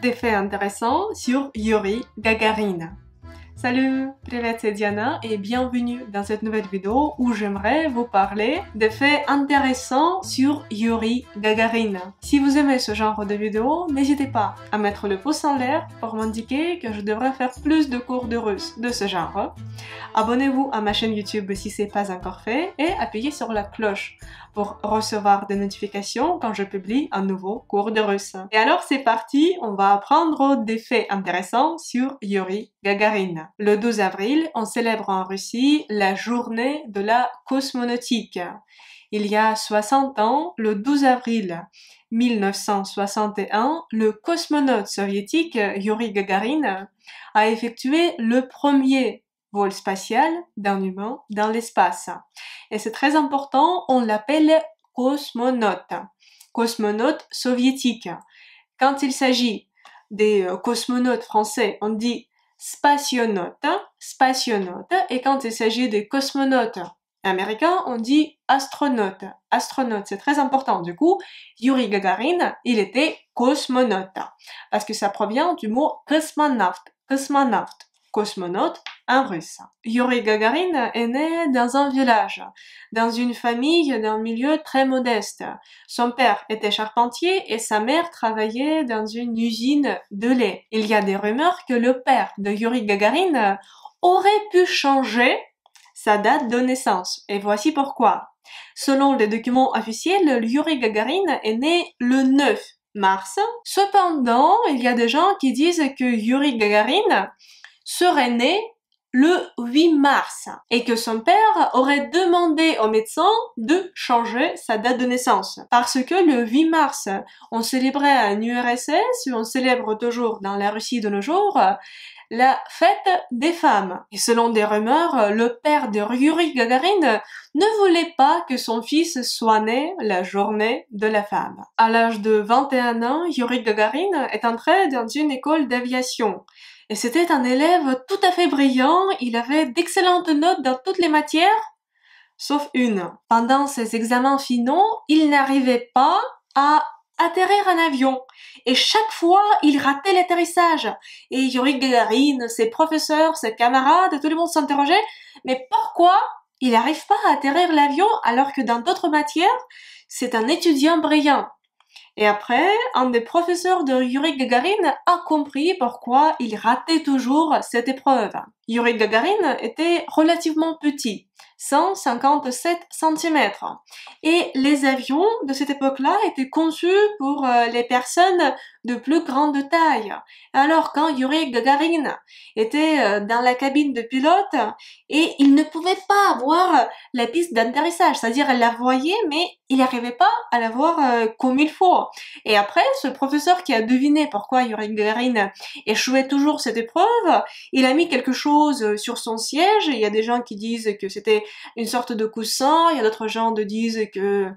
Des faits intéressants sur Yuri Gagarin. Salut, привет, c'est Diana et bienvenue dans cette nouvelle vidéo où j'aimerais vous parler des faits intéressants sur Yuri Gagarin. Si vous aimez ce genre de vidéos, n'hésitez pas à mettre le pouce en l'air pour m'indiquer que je devrais faire plus de cours de russe de ce genre. Abonnez-vous à ma chaîne YouTube si ce n'est pas encore fait et appuyez sur la cloche pour recevoir des notifications quand je publie un nouveau cours de russe. Et alors c'est parti, on va apprendre des faits intéressants sur Yuri Gagarin. Le 12 avril, on célèbre en Russie la journée de la cosmonautique. Il y a 60 ans, le 12 avril 1961, le cosmonaute soviétique Yuri Gagarin a effectué le premier vol spatial d'un humain dans l'espace. Et c'est très important, on l'appelle cosmonaute. Cosmonaute soviétique. Quand il s'agit des cosmonautes français, on dit spationaute, spationaute. Et quand il s'agit des cosmonautes américains, on dit astronaute. Astronaute, c'est très important. Du coup, Yuri Gagarin, il était cosmonaute. Parce que ça provient du mot cosmonaute. Cosmonaute. Cosmonaute en russe. Yuri Gagarin est né dans un village, dans une famille d'un milieu très modeste. Son père était charpentier et sa mère travaillait dans une usine de lait. Il y a des rumeurs que le père de Yuri Gagarin aurait pu changer sa date de naissance. Et voici pourquoi. Selon les documents officiels, Yuri Gagarin est né le 9 mars. Cependant, il y a des gens qui disent que Yuri Gagarin serait né le 8 mars et que son père aurait demandé au médecin de changer sa date de naissance. Parce que le 8 mars, on célébrait à l'URSS, on célèbre toujours dans la Russie de nos jours, la fête des femmes. Et selon des rumeurs, le père de Yuri Gagarin ne voulait pas que son fils soit né la journée de la femme. À l'âge de 21 ans, Yuri Gagarin est entré dans une école d'aviation. Et c'était un élève tout à fait brillant, il avait d'excellentes notes dans toutes les matières, sauf une. Pendant ses examens finaux, il n'arrivait pas à atterrir un avion. Et chaque fois, il ratait l'atterrissage. Et Yuri Gagarin, ses professeurs, ses camarades, tout le monde s'interrogeait, mais pourquoi il n'arrive pas à atterrir l'avion alors que dans d'autres matières, c'est un étudiant brillant? Et après, un des professeurs de Yuri Gagarin a compris pourquoi il ratait toujours cette épreuve. Yuri Gagarin était relativement petit, 157 cm. Et les avions de cette époque-là étaient conçus pour les personnes de plus grande taille. Alors quand Yuri Gagarin était dans la cabine de pilote, et il ne pouvait pas voir la piste d'atterrissage, c'est-à-dire elle la voyait mais il n'arrivait pas à la voir comme il faut. Et après, ce professeur qui a deviné pourquoi Yuri Gagarin échouait toujours cette épreuve, il a mis quelque chose sur son siège. Il y a des gens qui disent que c'était une sorte de coussin, il y a d'autres gens qui disent que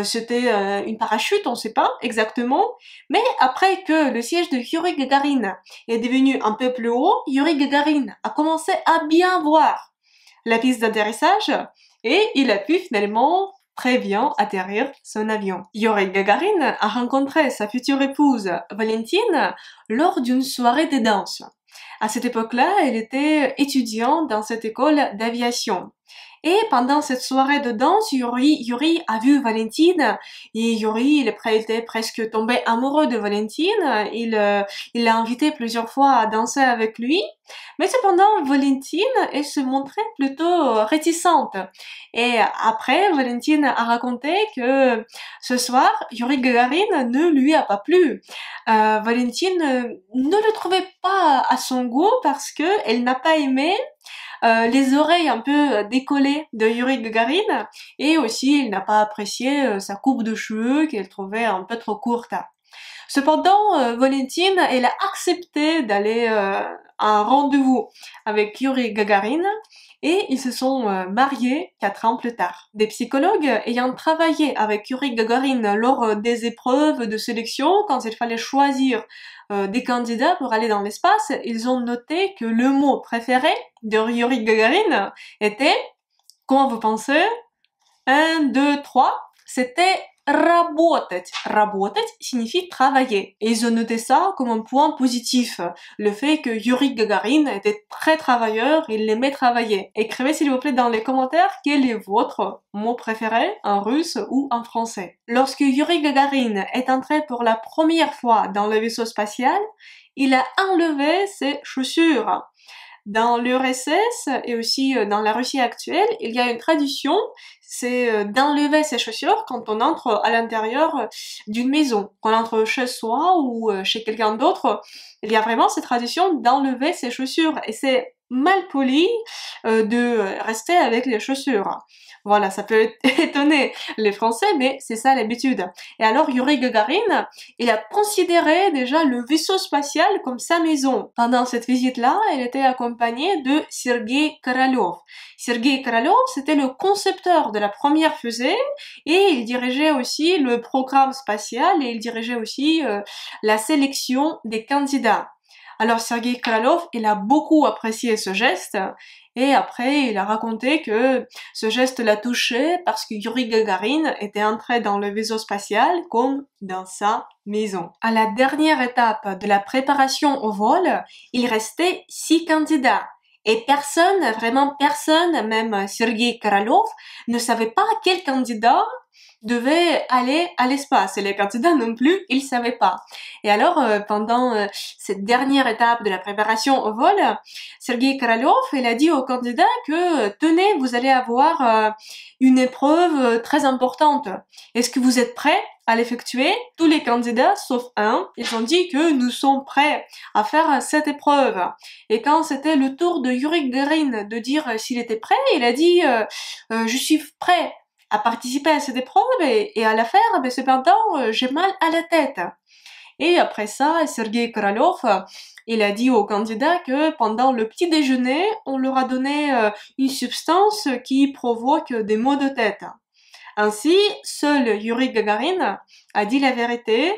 c'était une parachute, on ne sait pas exactement. Mais après que le siège de Yuri Gagarin est devenu un peu plus haut, Yuri Gagarin a commencé à bien voir la piste d'atterrissage et il a pu finalement très bien atterrir son avion. Yuri Gagarin a rencontré sa future épouse Valentine lors d'une soirée de danse. À cette époque-là, elle était étudiante dans cette école d'aviation. Et pendant cette soirée de danse, Yuri a vu Valentine et Yuri, il était presque tombé amoureux de Valentine. Il l'a invité plusieurs fois à danser avec lui. Mais cependant, Valentine, elle se montrait plutôt réticente. Et après, Valentine a raconté que ce soir, Yuri Gagarin ne lui a pas plu. Valentine ne le trouvait pas à son goût parce que elle n'a pas aimé les oreilles un peu décollées de Yuri Gagarin et aussi il n'a pas apprécié sa coupe de cheveux qu'elle trouvait un peu trop courte. Cependant, Valentine, elle a accepté d'aller à un rendez-vous avec Yuri Gagarin et ils se sont mariés 4 ans plus tard. Des psychologues ayant travaillé avec Yuri Gagarin lors des épreuves de sélection, quand il fallait choisir des candidats pour aller dans l'espace, ils ont noté que le mot préféré de Yuri Gagarin était, comment vous pensez? 1, 2, 3, c'était работать. Работать signifie travailler. Et ils ont noté ça comme un point positif. Le fait que Yuri Gagarin était très travailleur, il aimait travailler. Écrivez s'il vous plaît dans les commentaires quel est votre mot préféré en russe ou en français. Lorsque Yuri Gagarin est entré pour la première fois dans le vaisseau spatial, il a enlevé ses chaussures. Dans l'URSS et aussi dans la Russie actuelle, il y a une tradition, c'est d'enlever ses chaussures quand on entre à l'intérieur d'une maison. Quand on entre chez soi ou chez quelqu'un d'autre, il y a vraiment cette tradition d'enlever ses chaussures. Et c'est mal poli de rester avec les chaussures. Voilà, ça peut étonner les Français, mais c'est ça l'habitude. Et alors, Yuri Gagarin, il a considéré déjà le vaisseau spatial comme sa maison. Pendant cette visite-là, il était accompagné de Sergei Korolev. Sergei Korolev, c'était le concepteur de la première fusée et il dirigeait aussi le programme spatial et il dirigeait aussi la sélection des candidats. Alors Sergei Korolev, il a beaucoup apprécié ce geste et après il a raconté que ce geste l'a touché parce que Yuri Gagarin était entré dans le vaisseau spatial comme dans sa maison. À la dernière étape de la préparation au vol, il restait 6 candidats. Et personne, vraiment personne, même Sergei Korolev, ne savait pas quel candidat devait aller à l'espace. Et les candidats non plus, ils savaient pas. Et alors, pendant cette dernière étape de la préparation au vol, Sergei Korolev, il a dit aux candidats que, tenez, vous allez avoir une épreuve très importante. Est-ce que vous êtes prêts à l'effectuer? Tous les candidats, sauf un, ils ont dit que nous sommes prêts à faire cette épreuve. Et quand c'était le tour de Yuri Gagarin de dire s'il était prêt, il a dit je suis prêt à participer à cette épreuve et à la faire, mais cependant, j'ai mal à la tête. Et après ça, Sergei Korolev, il a dit aux candidats que pendant le petit déjeuner, on leur a donné une substance qui provoque des maux de tête. Ainsi, seul Yuri Gagarin a dit la vérité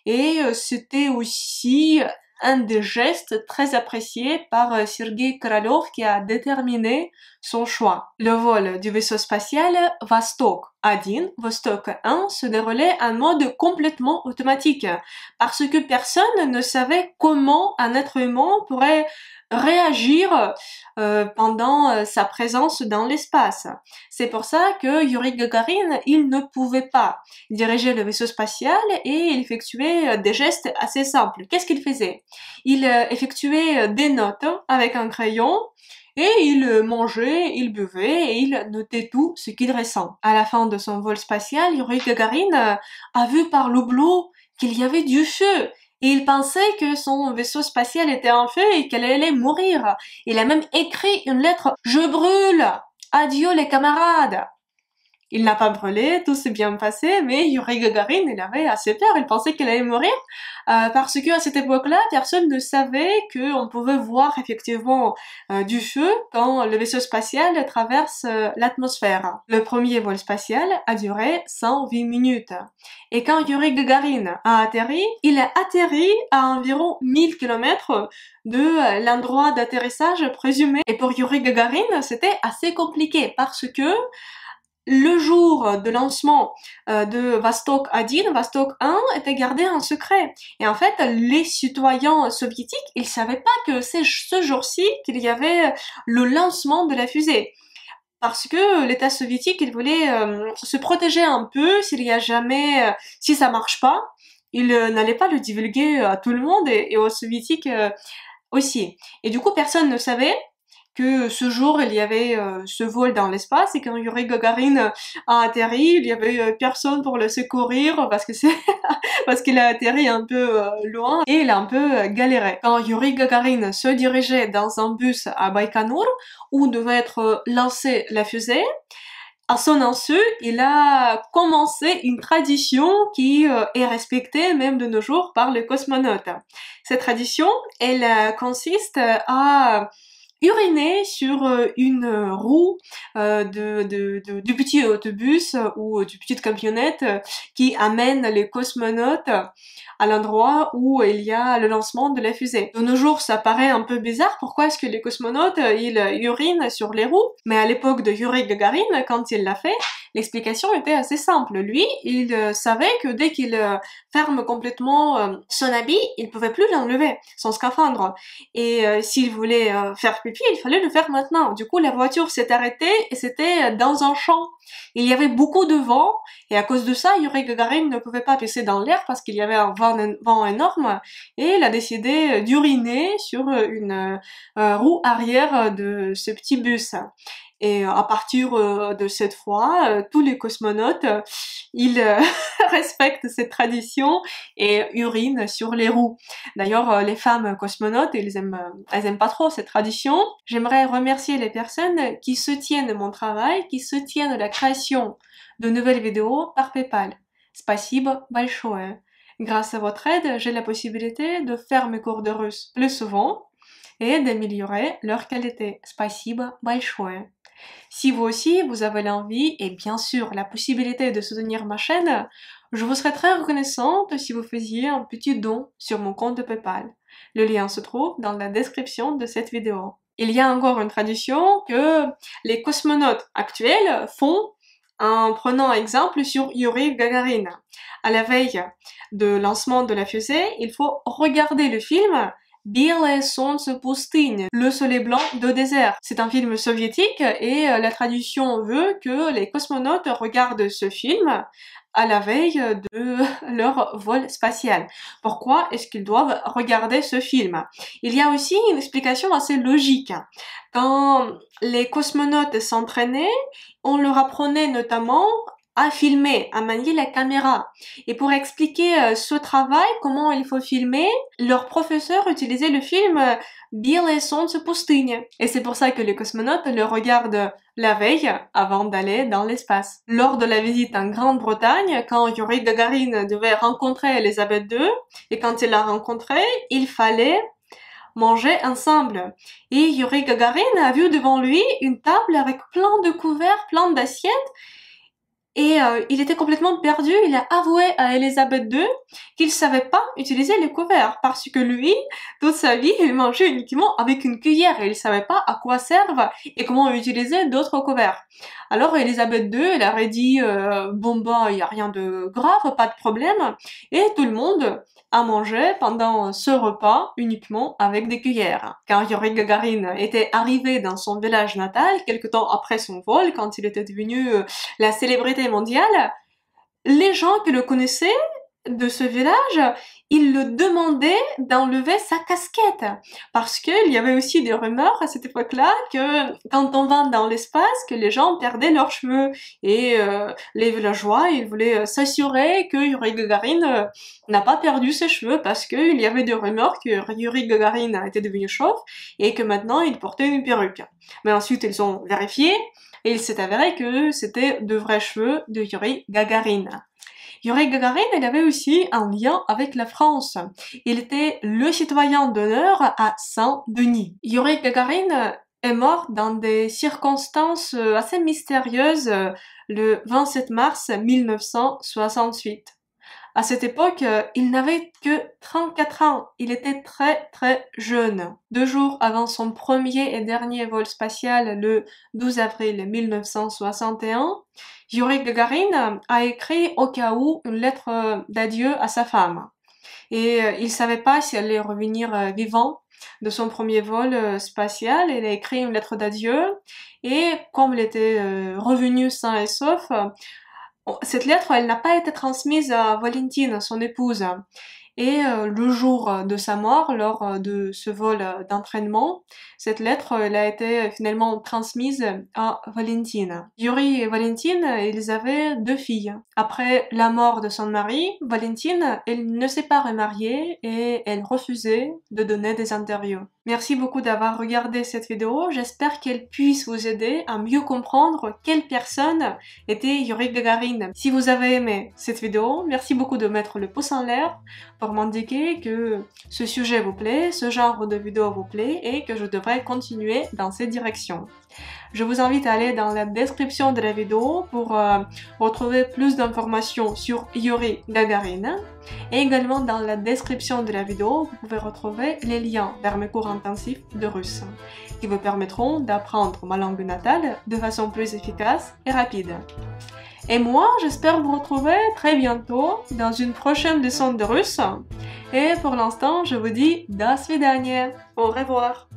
et c'était aussi un des gestes très appréciés par Sergei Korolev qui a déterminé son choix. Le vol du vaisseau spatial Vostok 1, Vostok 1 se déroulait en mode complètement automatique parce que personne ne savait comment un être humain pourrait réagir pendant sa présence dans l'espace. C'est pour ça que Yuri Gagarin, il ne pouvait pas diriger le vaisseau spatial et il effectuait des gestes assez simples. Qu'est-ce qu'il faisait? Il effectuait des notes avec un crayon et il mangeait, il buvait et il notait tout ce qu'il ressent. À la fin de son vol spatial, Yuri Gagarin a vu par l'oubli qu'il y avait du feu. Et il pensait que son vaisseau spatial était en feu et qu'elle allait mourir. Il a même écrit une lettre « Je brûle! Adieu les camarades !» Il n'a pas brûlé, tout s'est bien passé, mais Yuri Gagarin, il avait assez peur, il pensait qu'il allait mourir, parce que à cette époque-là, personne ne savait qu'on pouvait voir effectivement du feu quand le vaisseau spatial traverse l'atmosphère. Le premier vol spatial a duré 108 minutes. Et quand Yuri Gagarin a atterri, il a atterri à environ 1000 km de l'endroit d'atterrissage présumé. Et pour Yuri Gagarin, c'était assez compliqué parce que le jour de lancement de Vostok 1, Vostok 1 était gardé en secret. Et en fait, les citoyens soviétiques, ils savaient pas que c'est ce jour-ci qu'il y avait le lancement de la fusée. Parce que l'État soviétique, il voulait se protéger un peu s'il y a jamais, si ça marche pas, il n'allait pas le divulguer à tout le monde et aux soviétiques aussi. Et du coup, personne ne savait que ce jour il y avait ce vol dans l'espace et quand Yuri Gagarin a atterri, il y avait personne pour le secourir parce que c'est parce qu'il a atterri un peu loin et il a un peu galéré. Quand Yuri Gagarin se dirigeait dans un bus à Baïkonour où devait être lancée la fusée, à son insu, il a commencé une tradition qui est respectée même de nos jours par les cosmonautes. Cette tradition, elle consiste à uriner sur une roue du petit autobus ou du petite camionnette qui amène les cosmonautes à l'endroit où il y a le lancement de la fusée. De nos jours, ça paraît un peu bizarre. Pourquoi est-ce que les cosmonautes, ils urinent sur les roues? Mais à l'époque de Yuri Gagarin, quand il l'a fait, l'explication était assez simple. Lui, il savait que dès qu'il ferme complètement son habit, il pouvait plus l'enlever, son scaphandre. Et s'il voulait faire pipi, il fallait le faire maintenant. Du coup, la voiture s'est arrêtée et c'était dans un champ. Il y avait beaucoup de vent et à cause de ça, Yuri Gagarin ne pouvait pas pisser dans l'air parce qu'il y avait un vent énorme et il a décidé d'uriner sur une roue arrière de ce petit bus. Et à partir de cette fois, tous les cosmonautes, ils respectent cette tradition et urinent sur les roues. D'ailleurs, les femmes cosmonautes, elles aiment pas trop cette tradition. J'aimerais remercier les personnes qui soutiennent mon travail, qui soutiennent la création de nouvelles vidéos par PayPal. Спасибо большое. Grâce à votre aide, j'ai la possibilité de faire mes cours de russe plus souvent et d'améliorer leur qualité. Спасибо большое. Si vous aussi, vous avez l'envie et bien sûr la possibilité de soutenir ma chaîne, je vous serais très reconnaissante si vous faisiez un petit don sur mon compte de PayPal. Le lien se trouve dans la description de cette vidéo. Il y a encore une tradition que les cosmonautes actuels font en prenant exemple sur Yuri Gagarin. À la veille de lancement de la fusée, il faut regarder le film Белое солнце пустыни, le soleil blanc de désert. C'est un film soviétique et la tradition veut que les cosmonautes regardent ce film à la veille de leur vol spatial. Pourquoi est-ce qu'ils doivent regarder ce film? Il y a aussi une explication assez logique. Quand les cosmonautes s'entraînaient, on leur apprenait notamment à filmer, à manier la caméra. Et pour expliquer ce travail, comment il faut filmer, leur professeur utilisait le film Белое солнце пустыни. Et c'est pour ça que les cosmonautes le regardent la veille avant d'aller dans l'espace. Lors de la visite en Grande-Bretagne, quand Yuri Gagarin devait rencontrer Elisabeth II, et quand il l'a rencontrée, il fallait manger ensemble. Et Yuri Gagarin a vu devant lui une table avec plein de couverts, plein d'assiettes, et il était complètement perdu. Il a avoué à Elisabeth II qu'il savait pas utiliser les couverts parce que lui, toute sa vie, il mangeait uniquement avec une cuillère et il savait pas à quoi servent et comment utiliser d'autres couverts. Alors Elisabeth II, elle aurait dit bon bah il y a rien de grave, pas de problème, et tout le monde a mangé pendant ce repas uniquement avec des cuillères. Quand Yuri Gagarin était arrivé dans son village natal, quelque temps après son vol, quand il était devenu la célébrité mondiale, les gens qui le connaissaient de ce village, ils le demandaient d'enlever sa casquette. Parce qu'il y avait aussi des rumeurs à cette époque-là que quand on va dans l'espace, que les gens perdaient leurs cheveux. Et les villageois, ils voulaient s'assurer que Yuri Gagarin n'a pas perdu ses cheveux parce qu'il y avait des rumeurs que Yuri Gagarin était devenu chauve et que maintenant il portait une perruque. Mais ensuite, ils ont vérifié et il s'est avéré que c'était de vrais cheveux de Yuri Gagarin. Yuri Gagarin, il avait aussi un lien avec la France. Il était le citoyen d'honneur à Saint-Denis. Yuri Gagarin est mort dans des circonstances assez mystérieuses le 27 mars 1968. À cette époque, il n'avait que 34 ans. Il était très très jeune. 2 jours avant son premier et dernier vol spatial, le 12 avril 1961, Yuri Gagarin a écrit au cas où une lettre d'adieu à sa femme. Et il savait pas si elle allait revenir vivant de son premier vol spatial. Il a écrit une lettre d'adieu et comme il était revenu sain et sauf, cette lettre, elle n'a pas été transmise à Valentine, son épouse. Et le jour de sa mort, lors de ce vol d'entraînement, cette lettre, elle a été finalement transmise à Valentine. Yuri et Valentine, ils avaient 2 filles. Après la mort de son mari, Valentine, elle ne s'est pas remariée et elle refusait de donner des interviews. Merci beaucoup d'avoir regardé cette vidéo. J'espère qu'elle puisse vous aider à mieux comprendre quelle personne était Yuri Gagarin. Si vous avez aimé cette vidéo, merci beaucoup de mettre le pouce en l'air pour m'indiquer que ce sujet vous plaît, ce genre de vidéo vous plaît et que je devrais continuer dans cette direction. Je vous invite à aller dans la description de la vidéo pour retrouver plus d'informations sur Yuri Gagarin. Et également dans la description de la vidéo, vous pouvez retrouver les liens vers mes cours intensifs de russe qui vous permettront d'apprendre ma langue natale de façon plus efficace et rapide. Et moi, j'espère vous retrouver très bientôt dans une prochaine leçon de russe. Et pour l'instant, je vous dis до свидания, au revoir.